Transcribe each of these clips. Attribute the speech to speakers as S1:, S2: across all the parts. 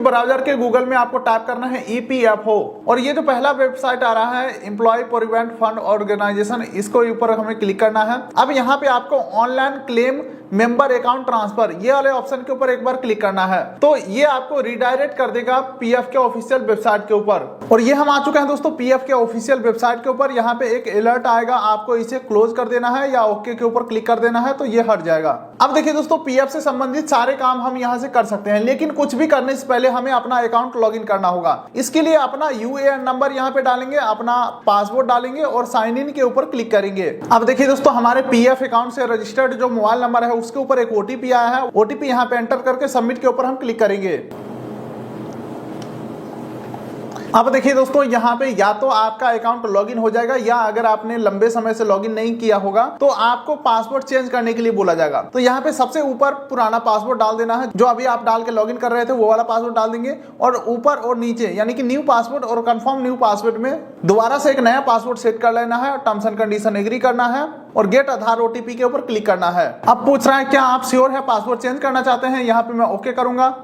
S1: Browser के Google में आपको टाइप करना है EPFO और ये जो पहला वेबसाइट आ रहा है एम्प्लॉय प्रोविडेंट फंड ऑर्गेनाइजेशन, इसको ऊपर हमें क्लिक करना है। अब यहाँ पे आपको online claim member account transfer ये वाले ऑप्शन के ऊपर एक बार क्लिक करना है, तो ये आपको रिडायरेक्ट कर देगा पीएफ के ऑफिशियल वेबसाइट के ऊपर। और ये हम आ चुके हैं दोस्तों पीएफ के ऑफिशियल वेबसाइट के ऊपर। यहाँ पे एक अलर्ट आएगा, आपको इसे क्लोज कर देना है या ओके के ऊपर क्लिक कर देना है, तो ये हट जाएगा। अब देखिए दोस्तों, पीएफ से संबंधित सारे काम हम यहाँ से कर सकते हैं, लेकिन कुछ भी करने से पहले हमें अपना अकाउंट लॉगिन करना होगा। इसके लिए अपना यूएएन नंबर यहाँ पे डालेंगे, अपना पासवर्ड डालेंगे और साइन इन के ऊपर क्लिक करेंगे। अब देखिए दोस्तों, हमारे पीएफ अकाउंट से रजिस्टर्ड जो मोबाइल नंबर है उसके ऊपर एक ओटीपी आया है। ओटीपी यहाँ पे एंटर करके सबमिट के ऊपर हम क्लिक करेंगे। अब देखिए दोस्तों, यहाँ पे या तो आपका अकाउंट लॉगिन हो जाएगा या अगर आपने लंबे समय से लॉगिन नहीं किया होगा तो आपको पासवर्ड चेंज करने के लिए बोला जाएगा। तो यहाँ पे सबसे ऊपर पुराना पासवर्ड डाल देना है, जो अभी आप डाल के लॉगिन कर रहे थे वो वाला पासवर्ड डाल देंगे। और ऊपर और नीचे यानी कि न्यू पासवर्ड और कंफर्म न्यू पासवर्ड में दोबारा से एक नया पासवर्ड सेट कर लेना है। टर्म्स एंड कंडीशन एग्री करना है और गेट आधार ओटीपी के ऊपर क्लिक करना है। अब पूछ रहा है क्या आप श्योर है पासवर्ड चेंज करना चाहते हैं, यहाँ पे मैं ओके करूंगा।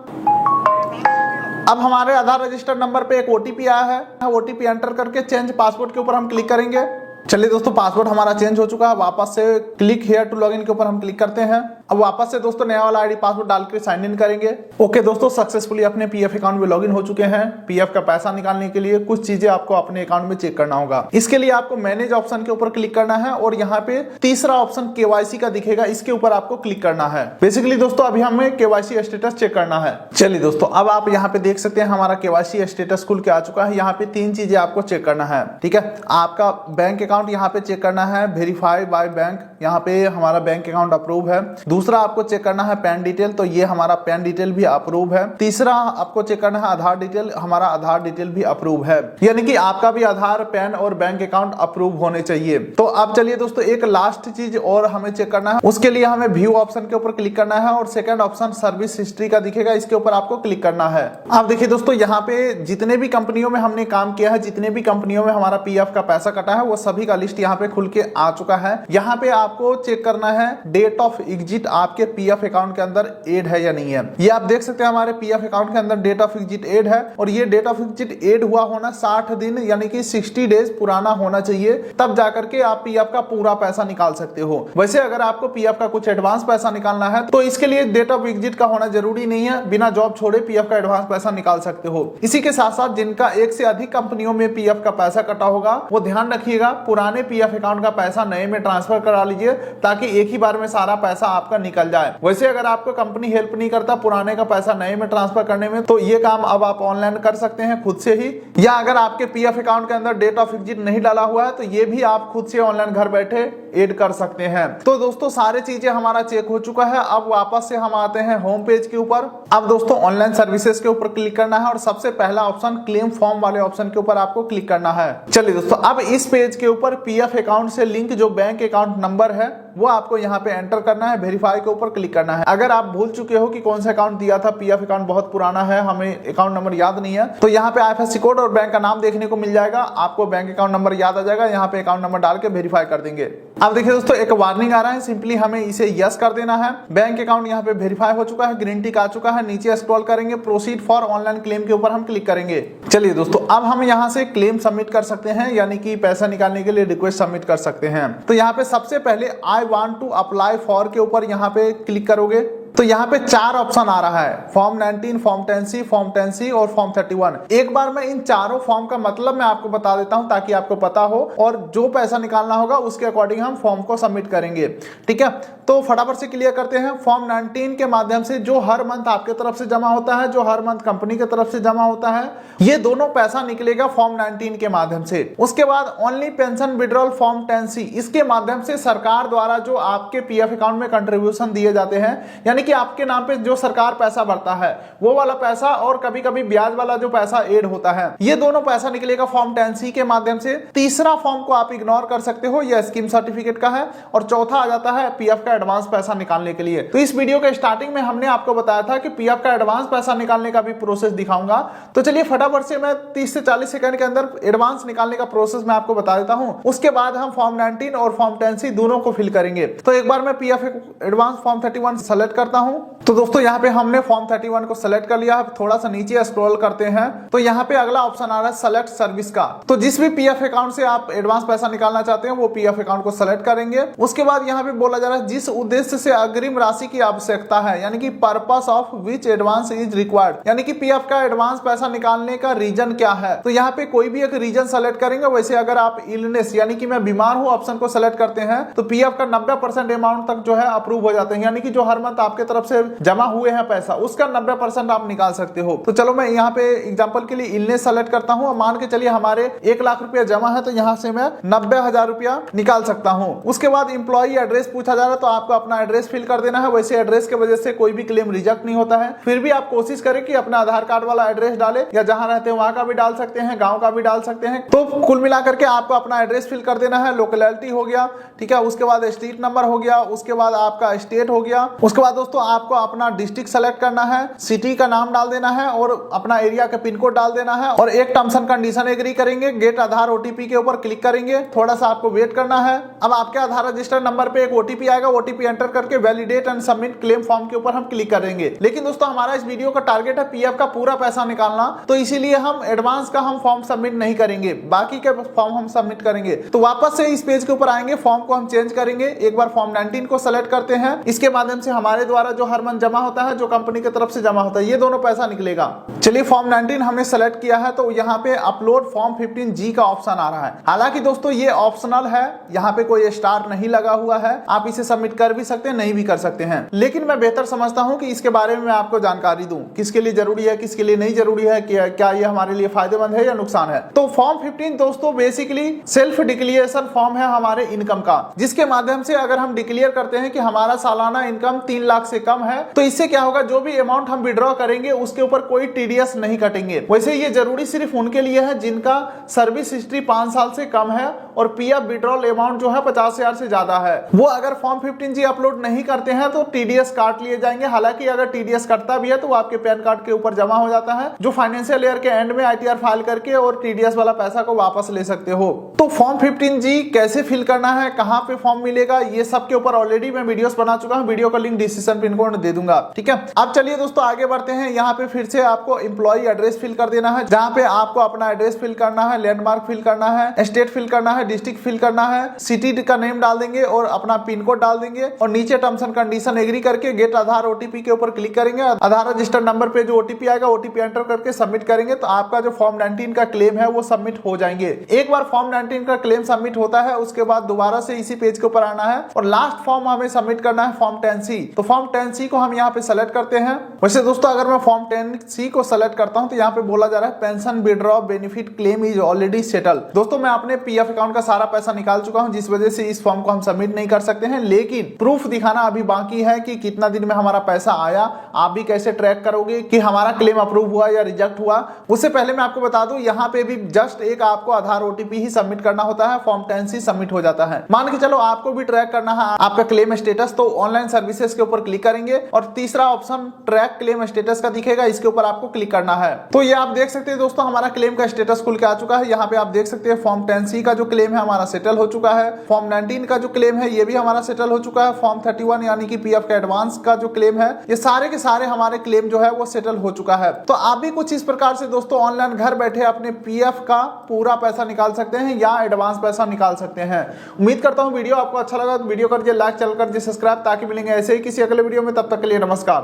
S1: अब हमारे आधार रजिस्टर्ड नंबर पे एक ओटीपी आया है, ओटीपी एंटर करके चेंज पासवर्ड के ऊपर हम क्लिक करेंगे। चलिए दोस्तों, पासवर्ड हमारा चेंज हो चुका है। वापस से क्लिक हियर टू लॉगिन के ऊपर हम क्लिक करते हैं। अब वापस से दोस्तों नया वाला आईडी पासवर्ड डाल के साइन इन करेंगे। ओके दोस्तों, सक्सेसफुली अपने पीएफ अकाउंट में लॉगिन हो चुके हैं। पीएफ का पैसा निकालने के लिए कुछ चीजें आपको अपने अकाउंट में चेक करना होगा। इसके लिए आपको मैनेज ऑप्शन के ऊपर क्लिक करना है और यहाँ पे तीसरा ऑप्शन केवाईसी का दिखेगा, इसके ऊपर आपको क्लिक करना है। बेसिकली दोस्तों अभी हमें केवाईसी स्टेटस चेक करना है। चलिए दोस्तों, अब आप यहाँ पे देख सकते हैं हमारा केवाईसी स्टेटस खुल के आ चुका है। यहाँ पे 3 चीजें आपको चेक करना है, ठीक है। आपका बैंक अकाउंट यहाँ पे चेक करना है, वेरीफाई बाय बैंक, यहाँ पे हमारा बैंक अकाउंट अप्रूव है। दूसरा आपको चेक करना है पैन डिटेल, तो ये हमारा पैन डिटेल भी अप्रूव है। तीसरा आपको चेक करना है आधार डिटेल, हमारा आधार डिटेल भी अप्रूव है, यानी कि आपका भी आधार, पैन और बैंक अकाउंट अप्रूव होने चाहिए। तो अब चलिए दोस्तों, एक लास्ट चीज और हमें चेक करना है। उसके लिए हमें व्यू ऑप्शन के ऊपर क्लिक करना है और सेकंड ऑप्शन सर्विस हिस्ट्री का दिखेगा, इसके ऊपर आपको क्लिक करना है। अब देखिए दोस्तों, यहाँ पे जितने भी कंपनियों में हमने काम किया है, जितने भी कंपनियों में हमारा पीएफ का पैसा कटा है, वो सभी का लिस्ट यहाँ पे खुल के आ चुका है। यहाँ पे आपको चेक करना है डेट ऑफ एग्जिट आपके पीएफ अकाउंट के अंदर ऐड है या नहीं है। ये आप देख सकते हैं हमारे पीएफ अकाउंट के अंदर डेट ऑफ एग्जिट ऐड है और ये डेट ऑफ एग्जिट ऐड हुआ होना 60 दिन यानी कि 60 डेज पुराना होना चाहिए, तब जाकर के आप पीएफ का पूरा पैसा निकाल सकते हो। वैसे अगर आपको पीएफ का कुछ एडवांस पैसा निकालना है तो इसके लिए डेट ऑफ एग्जिट का होना जरूरी नहीं है, बिना जॉब छोड़े पीएफ का एडवांस पैसा निकाल सकते हो। इसी के साथ साथ जिनका एक से अधिक कंपनियों में पीएफ का पैसा कटा होगा वो ध्यान रखिएगा, पुराने पीएफ अकाउंट का पैसा नए में ट्रांसफर करा लीजिए ताकि एक ही बार में सारा पैसा आपका निकल जाए। वैसे अगर आपको कंपनी हेल्प नहीं करता पुराने का पैसा नए में ट्रांसफर करने में, तो ये काम अब आप ऑनलाइन कर सकते हैं खुद से ही। या अगर आपके पीएफ अकाउंट के अंदर डेट ऑफ एग्जिट नहीं डाला हुआ है तो ये भी आप खुद से ऑनलाइन घर बैठे ऐड कर सकते हैं। तो दोस्तों सारी चीजें हमारा चेक हो चुका है। अब वापस से हम आते हैं होम पेज के ऊपर। अब दोस्तों ऑनलाइन सर्विसेज के ऊपर क्लिक करना है और सबसे पहला ऑप्शन क्लेम फॉर्म वाले ऑप्शन के ऊपर आपको क्लिक करना है। चलिए दोस्तों, अब इस पेज के ऊपर पीएफ अकाउंट से लिंक जो बैंक अकाउंट नंबर है वो आपको यहाँ पे एंटर करना है, वेरीफाई के ऊपर क्लिक करना है। अगर आप भूल चुके हो कि कौन सा अकाउंट दिया था, पीएफ अकाउंट बहुत पुराना है, हमें अकाउंट नंबर याद नहीं है, तो यहाँ पे आईएफएससी कोड और बैंक का नाम देखने को मिल जाएगा, आपको बैंक अकाउंट नंबर याद आ जाएगा, यहाँ पे अकाउंट नंबर डाल के वेरीफाई कर देंगे। अब देखिए दोस्तों, एक वार्निंग आ रहा है, सिंपली हमें इसे यस कर देना है। बैंक अकाउंट यहाँ पे वेरीफाई हो चुका है, ग्रीन टिक आ चुका है। नीचे स्क्रॉल करेंगे, प्रोसीड फॉर ऑनलाइन क्लेम के ऊपर हम क्लिक करेंगे। चलिए दोस्तों, अब हम यहाँ से क्लेम सबमिट कर सकते हैं, यानी कि पैसा निकालने के लिए रिक्वेस्ट सबमिट कर सकते हैं। तो यहाँ पे सबसे पहले I want to apply for के ऊपर यहाँ पे क्लिक करोगे तो यहाँ पे 4 ऑप्शन आ रहा है, form 19, form 10C, form 10C और फॉर्म 31। एक बार मैं इन चारों फॉर्म का मतलब मैं आपको बता देता हूं ताकि आपको पता हो और जो पैसा निकालना होगा उसके अकॉर्डिंग हम फॉर्म को सबमिट करेंगे, ठीक है। तो फटाफट से क्लियर करते हैं। फॉर्म 19 के माध्यम से जो हर मंथ आपके तरफ से जमा होता है, जो हर मंथ कंपनी की तरफ से जमा होता है, ये दोनों पैसा निकलेगा फॉर्म 19 के माध्यम से। उसके बाद only pension withdrawal form 10C, इसके माध्यम से सरकार द्वारा जो आपके पीएफ अकाउंट में कंट्रीब्यूशन दिए जाते हैं, यानी कि आपके नाम पे जो सरकार पैसा भरता है वो वाला पैसा और कभी कभी ब्याज वाला जो पैसा ऐड होता है, ये दोनों पैसा निकलेगा फॉर्म 10C के माध्यम से। तीसरा फॉर्म को आप इग्नोर कर सकते हो, यह स्कीम सर्टिफिकेट का है। और चौथा आ जाता है पीएफ का एडवांस पैसा निकालने के लिए। तो इस वीडियो के स्टार्टिंग में हमने आपको बताया था कि पीएफ का एडवांस पैसा निकालने का भी प्रोसेस दिखाऊंगा। तो चलिए फटाफट से मैं 30 से 40 सेकंड के अंदर एडवांस निकालने का प्रोसेस मैं आपको बता देता हूं। उसके बाद हम फॉर्म 19 और फॉर्म 10C दोनों को फिल करेंगे। तो एक बार मैं पीएफ एडवांस फॉर्म 31 सेलेक्ट करता करता हूं। तो दोस्तों यहाँ पे हमने फॉर्म 31 को सेलेक्ट कर लिया है। थोड़ा सा नीचे स्क्रॉल करते हैं तो यहाँ पे अगला ऑप्शन आ रहा है सेलेक्ट सर्विस का। तो जिस भी पीएफ अकाउंट से आप एडवांस पैसा निकालना चाहते हैं वो पीएफ अकाउंट को सेलेक्ट करेंगे। उसके बाद यहाँ पे बोला जा रहा है जिस उद्देश्य से अग्रिम राशि की आवश्यकता है, यानी कि purpose of which advance is required, यानी कि पीएफ का एडवांस पैसा निकालने का रीजन क्या है। तो यहाँ पे कोई भी एक रीजन सेलेक्ट करेंगे। वैसे अगर आप इलनेस यानी कि मैं बीमार हूं ऑप्शन को सेलेक्ट करते हैं तो पीएफ का 90% अमाउंट तक जो है अप्रूव हो जाते हैं, यानी कि जो हर मंथ आपके तरफ से जमा हुए हैं पैसा उसका 90% आप निकाल सकते हो। तो चलो मैं यहाँ पे एग्जांपल के लिए इलनेस सेलेक्ट करता हूँ। मान के चलिए हमारे 1 लाख रुपया जमा है तो यहाँ से मैं 90,000 रुपया निकाल सकता हूँ। उसके बाद इंप्लॉई एड्रेस पूछा जा रहा है तो आपको अपना एड्रेस फिल कर देना है। वैसे एड्रेस की वजह से कोई भी क्लेम रिजेक्ट नहीं होता है, फिर भी आप कोशिश करें कि अपना आधार कार्ड वाला एड्रेस डाले, या जहां रहते हैं वहां का भी डाल सकते हैं, गांव का भी डाल सकते हैं। तो कुल मिलाकर के आपको अपना एड्रेस फिल कर देना है। लोकेलिटी हो गया, ठीक है, उसके बाद स्ट्रीट नंबर हो गया, उसके बाद आपका स्टेट हो गया, उसके बाद दोस्तों आपको अपना डिस्ट्रिक्ट सेलेक्ट करना है, सिटी का नाम डाल देना है और अपना एरिया का पिन कोड डाल देना है और एक टर्म्स एंड कंडीशन एग्री करेंगे। गेट आधार ओटीपी के ऊपर क्लिक करेंगे, थोड़ा सा आपको वेट करना है। अब आपके आधार रजिस्टर नंबर पे एक ओटीपी आएगा, ओटीपी एंटर करके validate and submit claim form के ऊपर हम क्लिक करेंगे। लेकिन दोस्तों हमारा इस वीडियो का टारगेट है पीएफ का पूरा पैसा निकालना, तो इसीलिए हम एडवांस का हम फॉर्म सबमिट नहीं करेंगे, बाकी के फॉर्म हम सबमिट करेंगे। तो वापस से इस पेज के ऊपर आएंगे, फॉर्म को हम चेंज करेंगे। एक बार फॉर्म 19 को सेलेक्ट करते हैं। इसके माध्यम से हमारे द्वारा जो हर मंथ जमा होता है, जो कंपनी की तरफ से जमा होता है, ये दोनों पैसा निकलेगा। चलिए फॉर्म 19 हमने सेलेक्ट किया है तो यहाँ पे अपलोड फॉर्म 15G का ऑप्शन आ रहा है। हालांकि दोस्तों ये ऑप्शनल है, यहाँ पे कोई स्टार नहीं लगा हुआ है, आप इसे सबमिट कर भी सकते हैं, नहीं भी कर सकते हैं। लेकिन मैं बेहतर समझता हूँ कि इसके बारे में मैं आपको जानकारी दूं, किसके लिए जरूरी है, किसके लिए नहीं जरूरी है, क्या ये हमारे लिए फायदेमंद है या नुकसान है। तो फॉर्म 15 दोस्तों बेसिकली सेल्फ डिक्लेरेशन फॉर्म है हमारे इनकम का, जिसके माध्यम से अगर हम डिक्लेयर करते हैं कि हमारा सालाना इनकम 3 लाख से कम है तो इससे क्या होगा, जो भी अमाउंट हम विड्रॉ करेंगे उसके ऊपर कोई टीडीएस नहीं कटेंगे। वैसे ये जरूरी सिर्फ उनके लिए है जिनका सर्विस हिस्ट्री 5 साल से कम है और पीएफ विड्रॉल अमाउंट जो है 50,000 से ज्यादा है। वो अगर फॉर्म 15G अपलोड नहीं करते हैं तो टीडीएस काट लिए जाएंगे। हालांकि अगर टीडीएस कटता भी है तो वो आपके पैन कार्ड के ऊपर जमा हो जाता है, जो फाइनेंशियल ईयर के एंड में आईटीआर फाइल करके और टीडीएस वाला पैसा को वापस ले सकते हो। तो फॉर्म 15G कैसे फिल करना है, कहां पे फॉर्म मिलेगा, ये सब के ऊपर ऑलरेडी मैं वीडियोस बना चुका हूं, वीडियो का लिंक डिस्क्रिप्शन पिन कोड दे दूंगा, ठीक है। अब चलिए दोस्तों आगे बढ़ते हैं। यहाँ पे फिर से आपको एम्प्लॉई एड्रेस फिल कर देना है, जहां पे आपको अपना एड्रेस फिल करना है, लैंडमार्क फिल करना है, स्टेट फिल करना है, डिस्ट्रिक्ट फिल करना है, सिटी का नेम डाल देंगे और अपना पिन कोड डाल देंगे और नीचे टर्म्स एंड कंडीशन एग्री करके गेट आधार ओटीपी के ऊपर क्लिक करेंगे। आधार रजिस्टर नंबर पे जो ओटीपी आएगा ओटीपी एंटर करके सबमिट करेंगे तो आपका जो फॉर्म 19 का क्लेम है वो सबमिट हो जाएंगे। एक बार फॉर्म 19 का क्लेम सबमिट होता है उसके बाद दोबारा से इसी पेज के ऊपर आना है और लास्ट फॉर्म हमें सबमिट करना है फॉर्म 10C। तो फॉर्म 10C को हम यहाँ पे सेलेक्ट करते हैं। वैसे दोस्तों अगर मैं फॉर्म 10C को सेलेक्ट करता हूँ तो यहाँ पे बोला जा रहा है pension withdraw benefit claim is already settle. दोस्तों मैं अपने पीएफ अकाउंट का सारा पैसा निकाल चुका हूँ, जिस वजह से इस फॉर्म को हम सबमिट नहीं कर सकते हैं, लेकिन प्रूफ दिखाना अभी बाकी है कि कितना दिन में हमारा पैसा आया। आप भी कैसे ट्रैक करोगे कि हमारा क्लेम अप्रूव हुआ या रिजेक्ट हुआ। उससे पहले मैं आपको बता दूं यहाँ पे भी जस्ट एक आपको आधार ओटीपी ही सबमिट करना होता है, फॉर्म 10C सबमिट हो जाता है। मान के चलो आपको भी ट्रैक करना है आपका क्लेम स्टेटस, तो ऑनलाइन सर्विसेज के ऊपर क्लिक करेंगे और तीसरा ऑप्शन ट्रैक क्लेम स्टेटस का दिखेगा, इसके ऊपर आपको क्लिक करना है। तो ये आप देख सकते हैं दोस्तों हमारा क्लेम का स्टेटस खुल के आ चुका है। यहाँ पे आप देख सकते हैं फॉर्म 10C का जो क्लेम है हमारा सेटल हो चुका है, फॉर्म 19 का जो क्लेम है ये भी हमारा सेटल हो चुका है, फॉर्म 31 यानी कि पीएफ का एडवांस का जो क्लेम है ये सारे के सारे हमारे क्लेम जो है वो सेटल हो चुका है। तो आप भी कुछ इस प्रकार से दोस्तों ऑनलाइन घर बैठे अपने पीएफ का पूरा पैसा निकाल सकते हैं या एडवांस पैसा निकाल सकते हैं। उम्मीद करता हूं वीडियो आपको अच्छा लगा तो वीडियो कर दिए लाइक, चैनल कर दिए सब्सक्राइब, ताकि मिलेंगे ऐसे ही किसी अगले वीडियो में। तब तक के लिए नमस्कार।